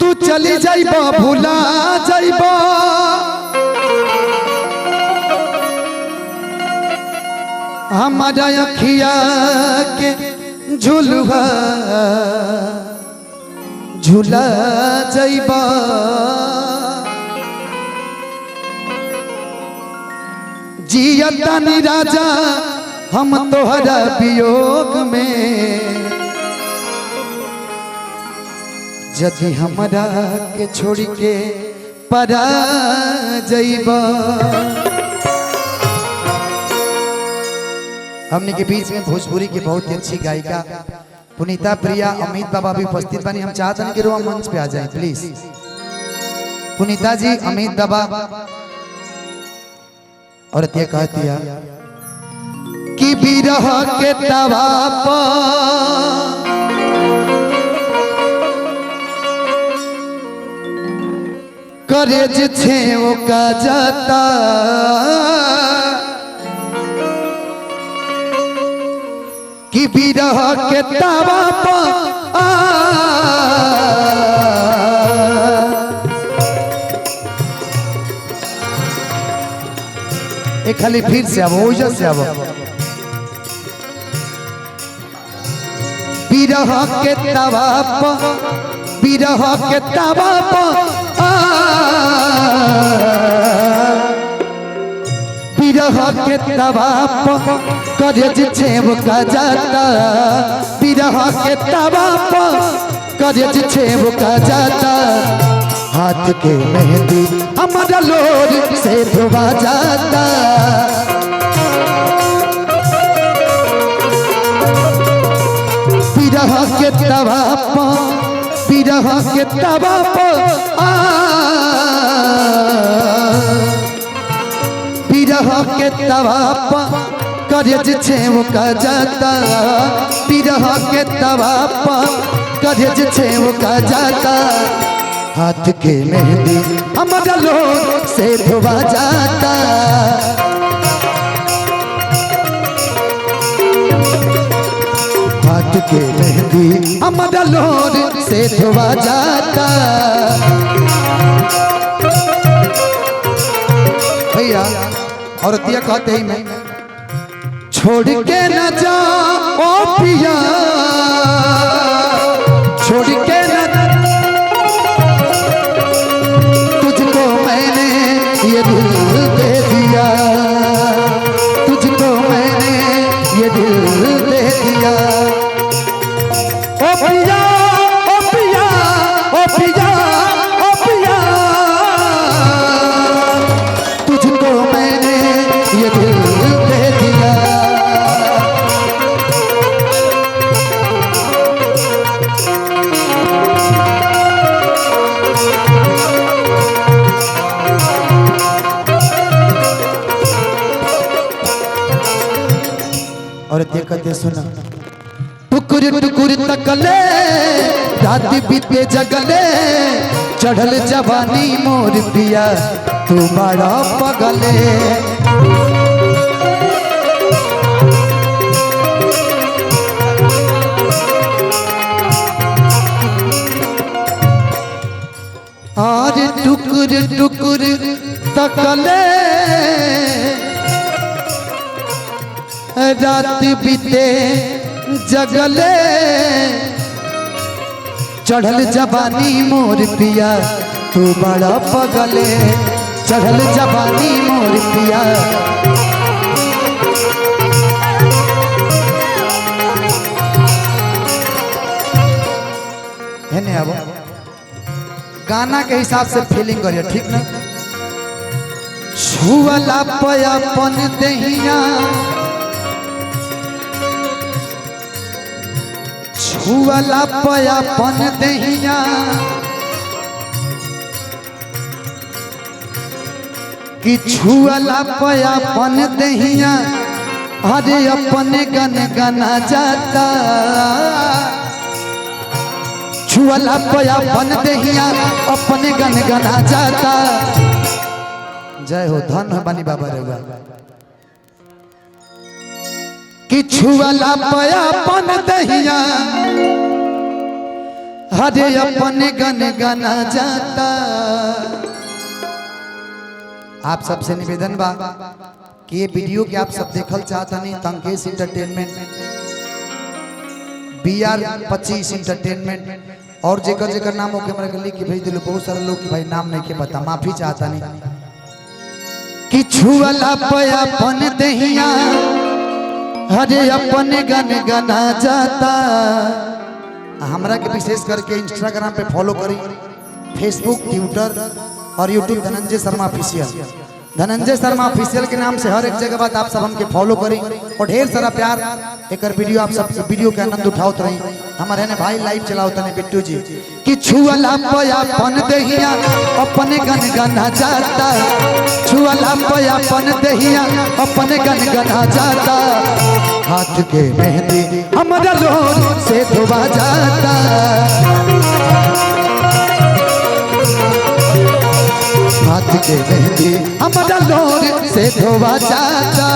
तू चली जाइबा भूला जाइबा हमारा अखिया के झुलवा झूला जाइबा जियतानी राजा हम तोहरा वियोग में जदि हमरा के छोड़ के परा जाइबा। हमने के बीच में भोजपुरी की बहुत ही अच्छी गायिका पुनीता प्रिया अमित बाबा भी उपस्थित बनी। हम चाहते हैं कि वो मंच पे आ जाएं प्लीज। पुनीता जी अमित बाबा और ये कहती है कि बिरह के तवा पर करेज छे वो का जाता कि बिरह के तवा पर एक खाली फिर से अब ओजस से अब बिरह के तवा पर बिरह के तवा पर बिरह के तवा पर करेज छेव का जाता बिरह के तवा पर करेज छेव का जाता हाथ के मेहंदी हमारा लोर से धोवा जाता बिरह के तवा पर बिरह के तवा पर बिरह के तवा पर करेज छेव का जाता बिरह के तवा पर करेज छेव का जाता हाथ के मेहंदी हमारा लोर से धोवा जाता हाथ के मेहंदी हमारा लोर से धोवा जाता। भैया और दिया कहते ही मैं छोड़ के न जा ओ पिया छोड़ के न तुझको मैंने ये दिल दे दिया तुझको मैंने ये दिल दे दिया ओ पिया ओ पिया ओ पिया ओ पिया तुझको मैंने ये दिल दे दिया। और देखते सुना टुकुर टुकुर तकले रात बीते जगले चढ़ल जवानी मोर पिया तू बड़ा पगले और टुकुर टुकुर तकले रात बीते जगले चढ़ल जवानी मोर पिया तू बड़ा पगले चढ़ल जवानी मोर पिया है ने अब गाना के हिसाब से फीलिंग करिए ठीक ना। छुअला पयापन दहिया छुअला पयापन दहिया कि छुअला पयापन दहिया अरे अपने गन गना जाता छुअला पयापन दहिया अपने गन गना जाता। जय हो धन हो बानी बाबा रे कि छुअला पयापन दहिया हरे अपने गन गना जाता। आप सबसे निवेदन बा कि ये वीडियो के आप सब देखल चाहता नहीं तंकेश इंटरटेनमेंट BR25 इंटरटेनमेंट और जेकर जेकर नाम हो के हमरा के लिख के भेज दिलो। बहुत सारे लोग की भाई नाम नहीं के पता, माफी चाहता नहीं कि छुअला पया अपन दहिया हरे अपने गन गना जाता। हमरा के विशेष करके इंस्टाग्राम पे फॉलो करी, फेसबुक, ट्विटर और YouTube Dhananjay Sharma official. Dhananjay Sharma official के नाम से हर एक जगह बात आप सब हमके फॉलो करी और ढेर सारा प्यार एक वीडियो आप सब वीडियो के आनंद उठाओत रही। हमारे ने भाई लाइव चलाओ तने बिट्टू जी कि छुअला पया अपन दहिया अपने गन गना जाता। छुअला पया अपन दहिया अपने गन गना जाता। हाथ के मेहंदी हमारा लोर से धोबा जाता। हाथ के मेहंदी हमारा लोर से धोबा जाता।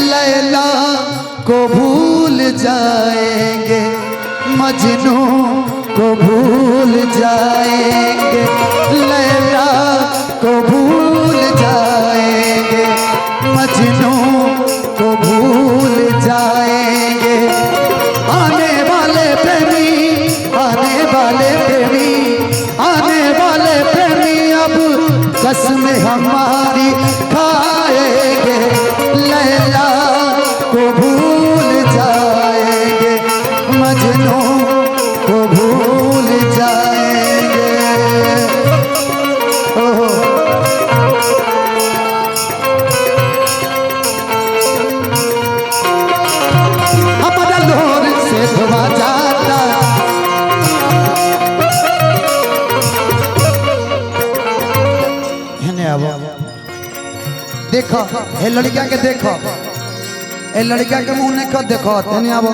लैला को भूल जाएंगे, मजनू को भूल जाएंगे। लैला को भूल जाएंगे, मजनू को भूल जाएंगे। आने वाले प्रेमी, आने वाले प्रेमी, आने वाले प्रेमी अब कसम हमारी खाएंगे। लैला को भूल जाएंगे, मजनू को भूल जाएंगे। हमारा लोर से धोबा जाता। देखो ए लड़का के, देखो ए लड़का के मुंह नहीं देखो तने आबो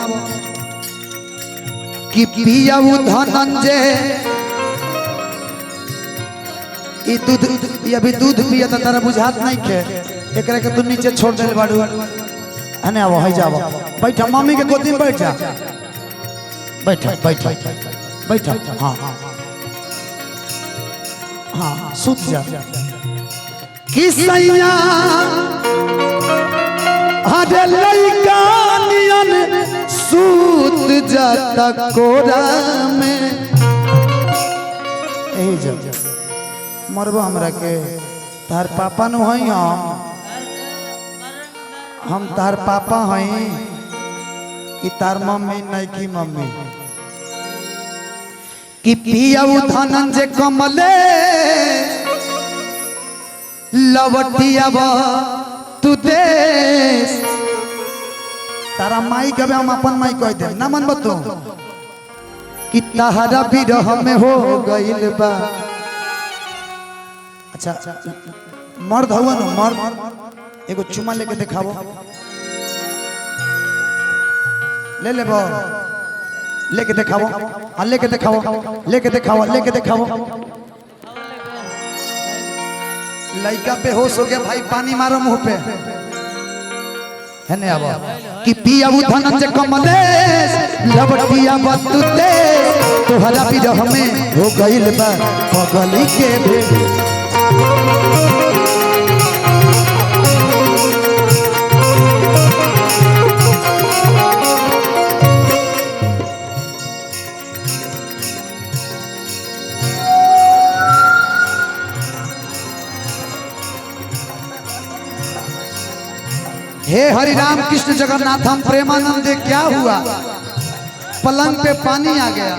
कि पिया धनंजय ई दूध, ये अभी दूध पिया तो तारा बुझात नहीं के एकरा के तू नीचे छोड़ देल बाड़ू। हने आबो है जाबो, बैठा मम्मी के गोदी में बैठ जा, बैठा बैठा बैठा। हां हां सूत जा किसैया हरे लइका नियन सूत जाता कोरा में। एही जब मरबो हमरा के तार पापा नु हई, हम तार पापा हई कि तार मम्मी नहीं की मम्मी। कि पिया धनंजय कमले लवटिया तू देश। तारा माई कबे हम अपन माई कह दे ना मन बतो कि तहरा विरह में हो गइल बा। अच्छा मर्द हुआ न, मर्द एगो चुमा लेके दिखावो, ले लेबो, लेके दिखावो, हां लेके दिखावो, लेके दिखावो, लेके दिखावो। लड़का बेहोश हो गया भाई, पानी मारो मुंह पे। है ने आबो कि पिया धनंजय कमलेश लवटिया बतुते तोहरा विरह में हो गइल बा पगली के भेड़। हे हरिराम कृष्ण जगन्नाथ हम प्रेमानंद, क्या हुआ? पलंग पे पानी आ गया।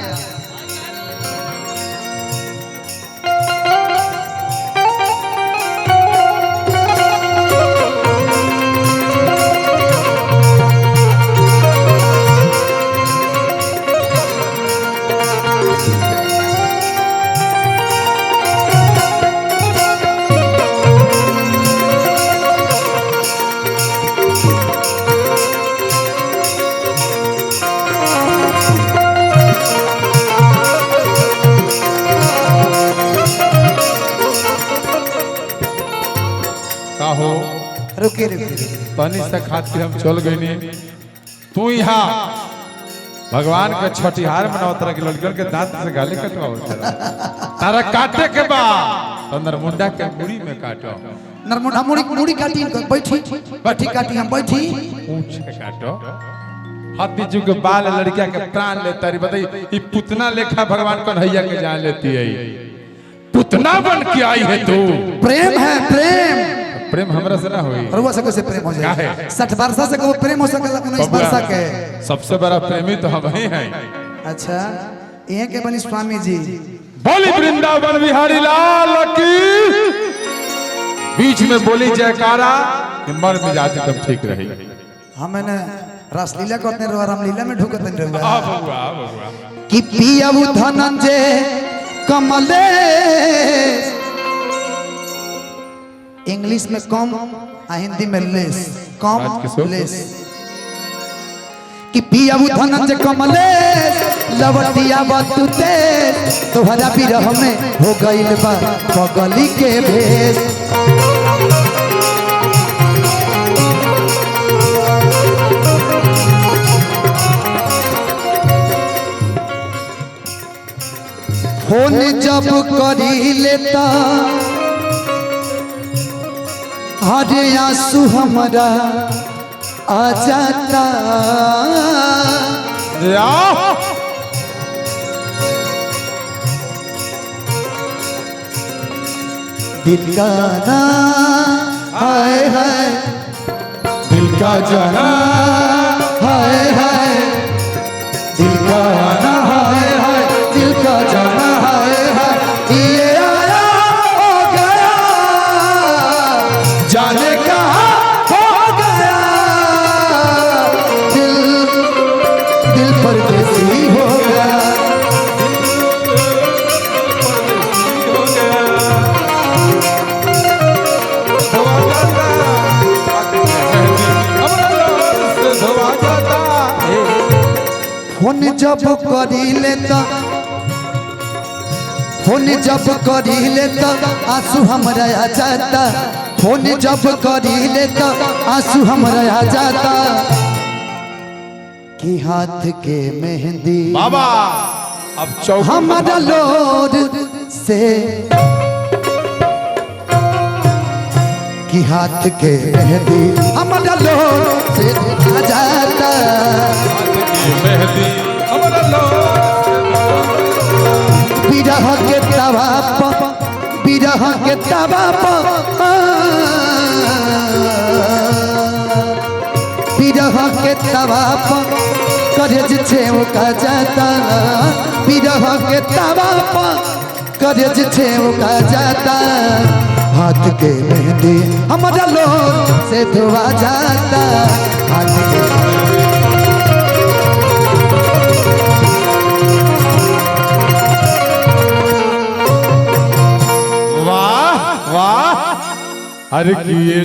रुके रुके पानी से खाते हम चल गए नहीं तू यहाँ भगवान के छठिहार मनाओ तरह के लड़कियों के दांत से गाली कटवाओ तारा काटे के बाद तो नरमुंडा के मुड़ी में काटो नरमुंडा मुड़ी काटी बैठी काटी हम बैठी पूछ के काटो हाथी जू के बाल लड़किया के प्राण लेता रही बताइए ये पुतना लेखा भगवान कन्हैया के जान लेती है पुतना बन के आई है तू प्रेम है प्रेम प्रेम हमरा से ना होई रउआ से कैसे प्रेम हो जाए 60 वर्ष से को प्रेम हो सकेला 19 वर्ष के सबसे बड़ा प्रेमी तो हम ही हैं अच्छा ये के बनी स्वामी जी बोली वृंदावन बिहारी लाल की बीच में बोली जयकारा मर मिजाज एकदम ठीक रही हमने रासलीला करते रहो रामलीला में ढुकते रहो आ बबुआ आ बबुआ कि पियाऊ धनंजय कमलेश इंग्लिश में कम हिंदी में लेस कम लेस कि पियाऊ धनंजय कमलेश लवटिया बतुते तोहरा बिरह में हो गइल बा पगली के भेष फोन जब करी लेता हरे आंसू हमारा आ जाता दिल का ना हाय हाय दिल का जाना हाय हाय दिल का आना हाय हाय दिल का जाना हाय हाय ये आया हो गया जाने कहाँ हो गया दिल परदेसी हो गया फोन जब करी लेता फोन जब करी लेता आंसू हमरा आ जाता फोन जब करी लेता आंसू हमरा आ जाता कि हाथ के मेहंदी बाबा अब चौक हमारा लोर से कि हाथ के मेहंदी हमारा लोर से आ जाता मेहंदी हमारा बिरह के तवा बिरह के तवा बिरह के तवा करेज छेव का जाता बिरह के तवा करेज छेव का जाता हाथ के मेहंदी हमारा लोर से धोआ जाता हाथ के वाह वाह अरे किए